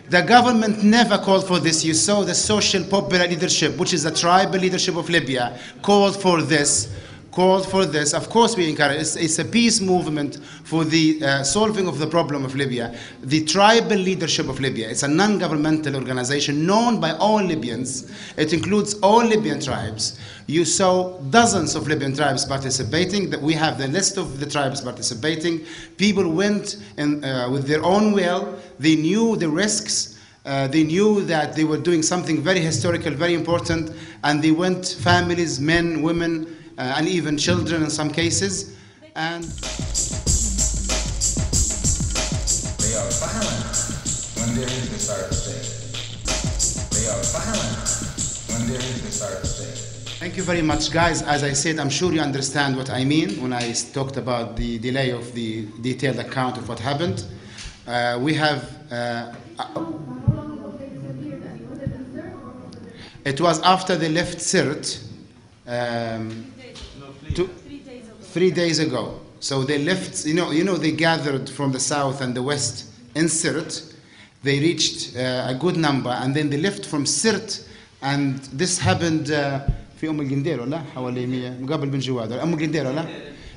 The government never called for this. You saw the social popular leadership, which is the tribal leadership of Libya, called for this. Of course we encourage it. It's a peace movement for the solving of the problem of Libya. The tribal leadership of Libya, it's a non-governmental organization known by all Libyans. It includes all Libyan tribes. You saw dozens of Libyan tribes participating. We have the list of the tribes participating. People went in, with their own will. They knew the risks. They knew that they were doing something very historical, very important, and they went, families, men, women, and even children in some cases. And they are violent when there is desire to stay. They are violent when there is desire to stay. Thank you very much, guys. As I said, I'm sure you understand what I mean when I talked about the delay of the detailed account of what happened. We have... it was after they left Sirt. 3 days ago. So they left, you know, they gathered from the south and the west in Sirt. They reached a good number, and then they left from Sirt, and this happened في الجنديل ولا حوالي 100 مقابل بن جواد الجنديل ولا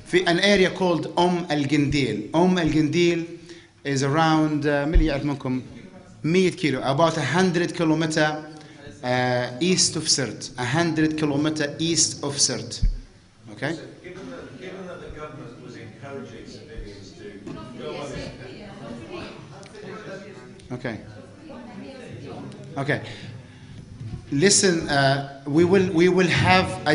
في an area called الجنديل. الجنديل is around ملي منكم 100 kilo, about 100 kilometer east of Sirt, 100 kilometer east of Sirt. Okay. So given that the government was encouraging civilians to go on this. Okay. Listen, we will have a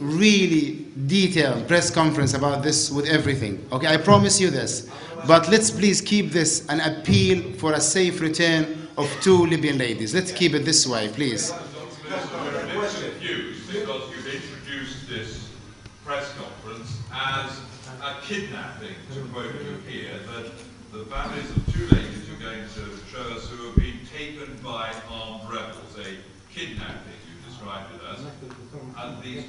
really detailed press conference about this with everything. Okay, I promise you this. But let's please keep this an appeal for a safe return of 2 Libyan ladies. Let's keep it this way, please. Confused because you've introduced this press conference as a kidnapping, to quote you here, that the families of 2 ladies you're going to show us who have been taken by armed rebels, a kidnapping you described it as, and these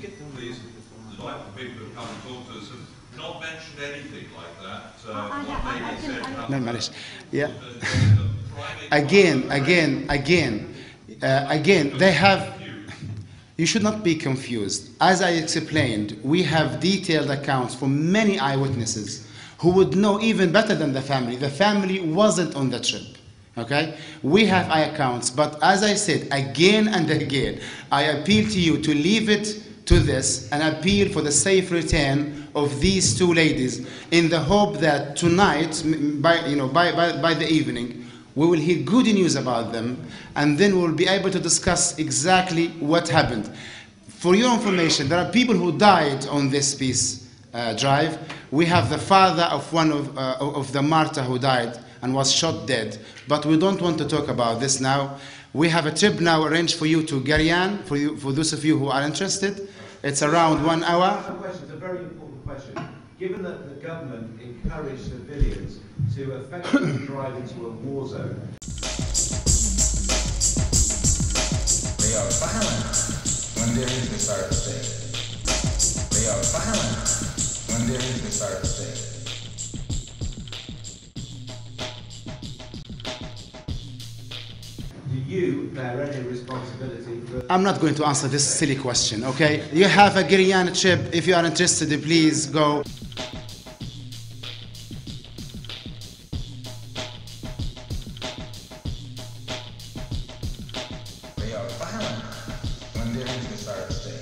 delightful people who come and talk to us have not mentioned anything like that. What lady said, yeah. Again, they have... You should not be confused. As I explained, we have detailed accounts from many eyewitnesses who would know even better than the family. The family wasn't on the trip. Okay? We have eye accounts, but as I said again and again, I appeal to you to leave it to this and appeal for the safe return of these 2 ladies in the hope that tonight, by the evening, we will hear good news about them, and then we'll be able to discuss exactly what happened. For your information, there are people who died on this peace drive. We have the father of one of the martyr who died and was shot dead, but we don't want to talk about this now. We have a trip now arranged for you to Garian, for those of you who are interested. It's around 1 hour. It's a very important question. Given that the government encouraged civilians to effectively drive into a war zone. They are violent when there is desire to stay. They are violent when there is desire to stay. Do you bear any responsibility for... I'm not going to answer this silly question, okay? You have a Girian trip. If you are interested, please go. They are violent when there is desire to stay.